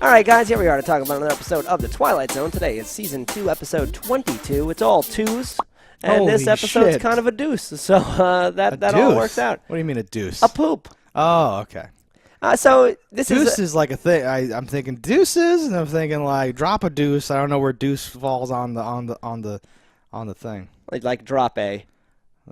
Alright guys, here we are to talk about another episode of The Twilight Zone. Today is Season 2, Episode 22. It's all twos, and Holy this episode's shit. kind of a deuce, so that all works out. What do you mean a deuce? A poop. Oh, okay. So this Deuce is like a thing. I'm thinking deuces, and I'm thinking like drop a deuce. I don't know where deuce falls on the thing. like drop A.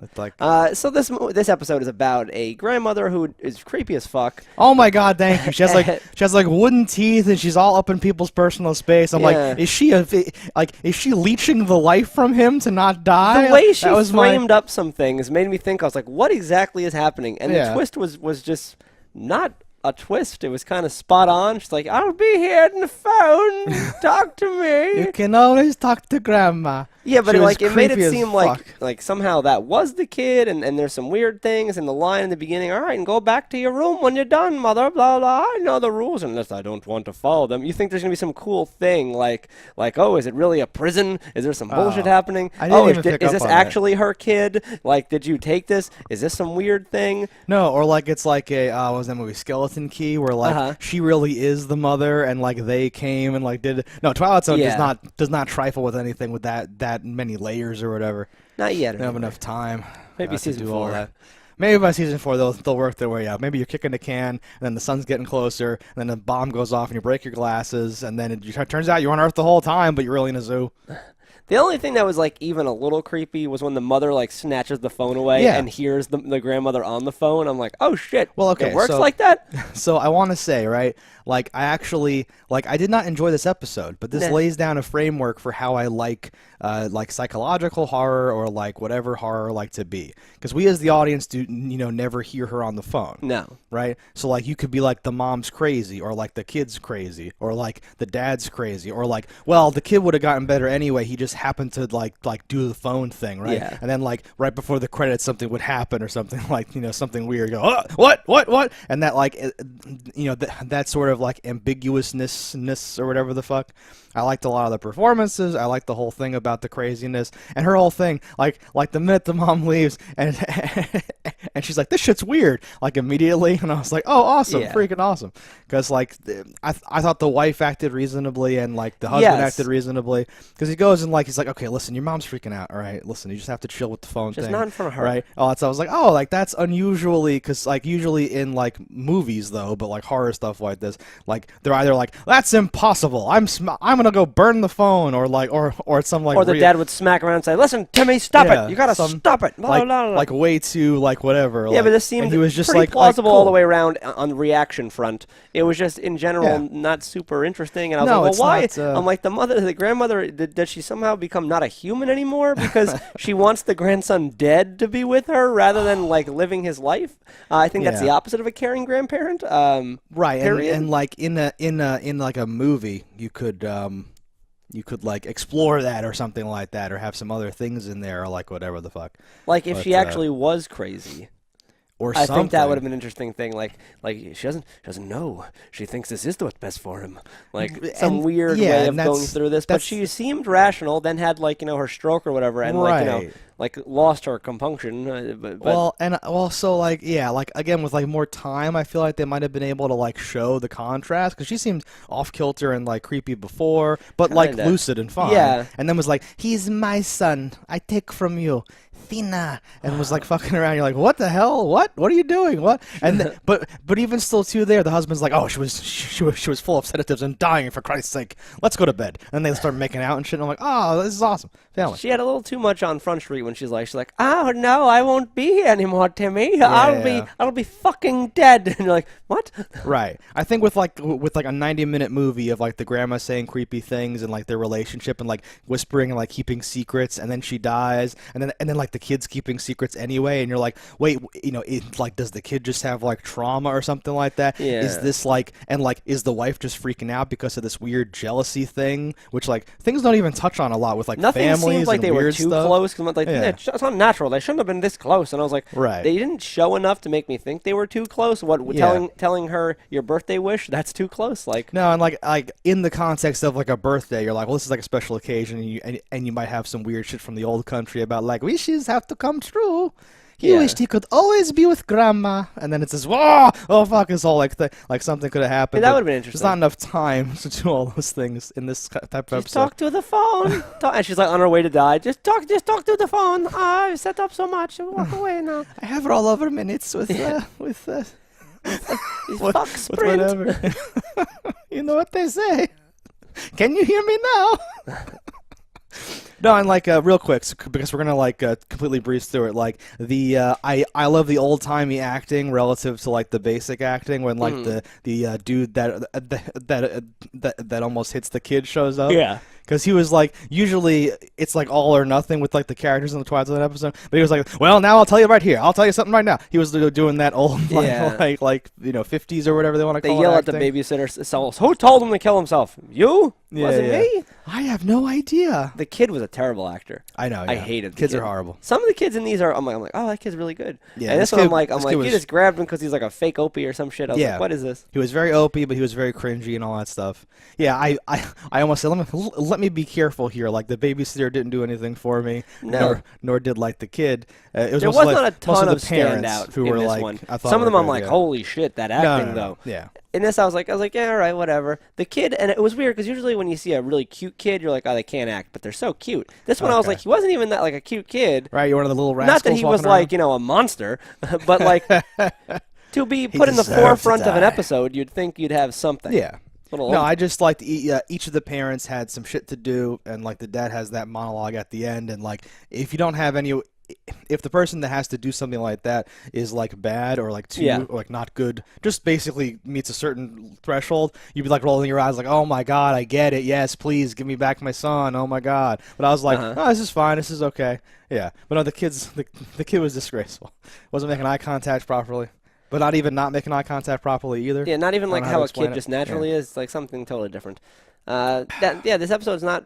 It's like So this episode is about a grandmother who is creepy as fuck. oh my god, thank you. She has like wooden teeth, and she's all up in people's personal space. I'm Yeah. like, is she leeching the life from him to not die? The way she That was framed up some things made me think, I was like, what exactly is happening? And the twist was just not a twist. It was kind of spot on. She's like, I'll be here on the phone. Talk to me. You can always talk to grandma. Yeah, but She was it made creepy it as seem fuck. like somehow that was the kid, and there's some weird things in the line in the beginning. All right, and go back to your room when you're done, mother. Blah blah. I know the rules unless I don't want to follow them. You think there's gonna be some cool thing like oh, is it really a prison? Is there some bullshit happening? I didn't even is pick up this on actually her kid? Like, did you take this? Is this some weird thing? No, or like it's like a what was that movie Skeleton Key, where like she really is the mother, and like they came and like did no Twilight Zone does not trifle with anything with that many layers or whatever. Not yet. They don't have enough time. Maybe to season do all 4. that. Maybe by season 4 they'll work their way out. Maybe you're kicking the can, and then the sun's getting closer, and then the bomb goes off, and you break your glasses, and then it turns out you're on Earth the whole time, but you're really in a zoo. The only thing that was like even a little creepy was when the mother like snatches the phone away and hears the grandmother on the phone. I'm like, oh shit. Well, okay, it works so- like that. So I want to say, right, like I actually, like I did not enjoy this episode, but this lays down a framework for how I like psychological horror or like whatever horror like to be. Because we as the audience do, never hear her on the phone. No. Right? So like you could be like the mom's crazy or like the kid's crazy or like the dad's crazy or like, well, the kid would have gotten better anyway. He just happened to like do the phone thing, right? Yeah. And then like right before the credits something would happen or something like, something weird. You go, oh, what? And that like, that sort of like ambiguousness or whatever the fuck. I liked a lot of the performances. I liked the whole thing about the craziness and her whole thing. Like the minute the mom leaves and and she's like, this shit's weird. Like immediately, and I was like, oh, awesome, freaking awesome. Because like I thought the wife acted reasonably and like the husband acted reasonably. Because he goes and like he's like, okay, listen, your mom's freaking out. All right, listen, you just have to chill with the phone thing. Just not in front of her, right? Oh, so I was like, oh, like that's unusually because like usually in like movies though, but like horror stuff like this, like they're either like that's impossible. I'm gonna go burn the phone, or like, or some like, or the dad would smack around and say, "Listen, Timmy, stop it! You gotta stop it!" Blah, like, blah, blah. like way too like whatever. Yeah, like, but this seemed he was just pretty like plausible cool. all the way around on the reaction front. It was just in general not super interesting, and I was like, "Well, why?" I'm like, the grandmother, does she somehow become not a human anymore because she wants the grandson dead to be with her rather than like living his life? I think that's the opposite of a caring grandparent. Right, period. and like in like a movie, you could like explore that or something like that, or have some other things in there, or like whatever the fuck. Like if she actually was crazy. Or I something. think that would have been an interesting thing. Like she doesn't know. She thinks this is what's best for him. Like some weird way of going through this. But she seemed rational. Then had like her stroke or whatever, and like lost her compunction. But So like like again with like more time, I feel like they might have been able to like show the contrast because she seemed off kilter and like creepy before, but like lucid and fine. Yeah. And then was like, he's my son. I take from you. Fina, and was like fucking around. You're like, what the hell? What are you doing? What? And but even still too there, the husband's like, oh, she was full of sedatives and dying, for Christ's sake. Let's go to bed. And then they start making out and shit. And I'm like, oh, this is awesome. Family. She had a little too much on Front Street when she's like, oh no, I won't be here anymore, Timmy. I'll be fucking dead. And you're like, what? Right. I think with like a 90-minute movie of like the grandma saying creepy things and like their relationship and like whispering and like keeping secrets, and then she dies, and then like the kid's keeping secrets anyway, and you're like, wait, like does the kid just have like trauma or something like that? Yeah. Is this like, and like is the wife just freaking out because of this weird jealousy thing, which like things don't even touch on a lot with like nothing families seemed like and they were weird too stuff. close. Cause like it's not natural. They shouldn't have been this close. And I was like, they didn't show enough to make me think they were too close. Telling her your birthday wish, that's too close. Like no, and like in the context of like a birthday, you're like, well, this is like a special occasion, and you might have some weird shit from the old country about like wishes have to come true. He wished he could always be with Grandma. And then it says, whoa, oh fuck, it's all like something could have happened. Yeah, that would have been interesting. There's not enough time to do all those things in this type of episode. Just talk to the phone. And she's like on her way to die. Just talk to the phone. I've set up so much. Walk away now. I have rollover minutes with fuck Sprint. Whatever. You know what they say. Can you hear me now? No, and like real quick, because we're gonna completely breeze through it. Like I love the old timey acting relative to like the basic acting when like the dude that almost hits the kid shows up. Yeah. Because he was like, usually it's like all or nothing with like the characters in the Twilight episode, but he was like, well, now I'll tell you right here. I'll tell you something right now. He was doing that old like 50s or whatever they want to call it. They yell at the babysitter. Who told him to kill himself? You? Wasn't me? I have no idea. The kid was a terrible actor. I know. Yeah. I hated the kids kid. are horrible. Some of the kids in these are. I'm like, oh, that kid's really good. Yeah. And this one, I'm like, you just grabbed him because he's like a fake Opie or some shit. I was like, what is this? He was very Opie, but he was very cringy and all that stuff. Yeah, I almost said, let me be careful here. Like the babysitter didn't do anything for me, nor did like the kid. It was there was not a ton of standout who in were this like, one. Some of them I'm like, holy shit, that acting though. Yeah. In this, I was like, yeah, all right, whatever. The kid, and it was weird because usually when you see a really cute kid, you're like, oh, they can't act, but they're so cute. This one, I was like, he wasn't even that like a cute kid. Right, you're one of the little rascals. Not that he was like, a monster, but like to be put in the forefront of an episode, you'd think you'd have something. Yeah. No, I just liked each of the parents had some shit to do, and like the dad has that monologue at the end, and like if you don't have any. If the person that has to do something like that is like bad or like or like not good, just basically meets a certain threshold, you'd be like rolling your eyes like, oh my god, I get it, yes, please give me back my son, oh my god. But I was like, oh, this is fine, this is okay. Yeah, but no, the kid was disgraceful. Wasn't making eye contact properly, but not even not making eye contact properly either. Yeah, not even like how a kid just naturally is. It's like something totally different. This episode's not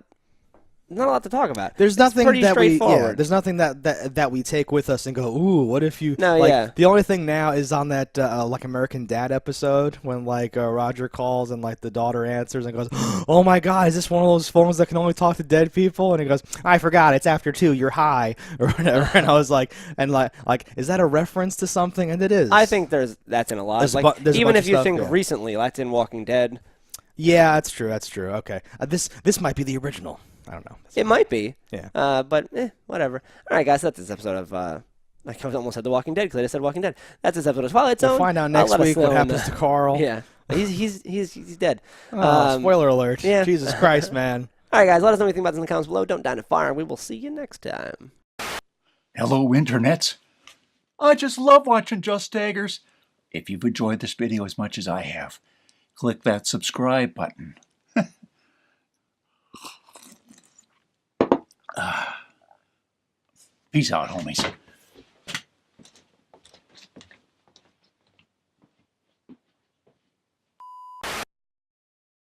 a lot to talk about. There's nothing that there's nothing that we take with us and go, ooh, what if you? No, The only thing now is on that like American Dad episode when like Roger calls and like the daughter answers and goes, oh my god, is this one of those phones that can only talk to dead people? And he goes, I forgot, it's after 2, you're high or whatever. And I was like, is that a reference to something? And it is. I think that's in a lot. Even if you think recently, that's in Walking Dead. Yeah, that's true. Okay, this might be the original. I don't know. It might be. Yeah. But whatever. All right, guys, that's this episode of I almost said The Walking Dead because I just said Walking Dead. That's this episode of Twilight Zone. We'll find out next week what happens to Carl. Yeah. He's dead. Spoiler alert. Yeah. Jesus Christ, man. All right, guys, let us know what you think about this in the comments below. Don't die in a fire, and we will see you next time. Hello, internets. I just love watching JustDaggers. If you've enjoyed this video as much as I have, click that subscribe button. Peace out, homies.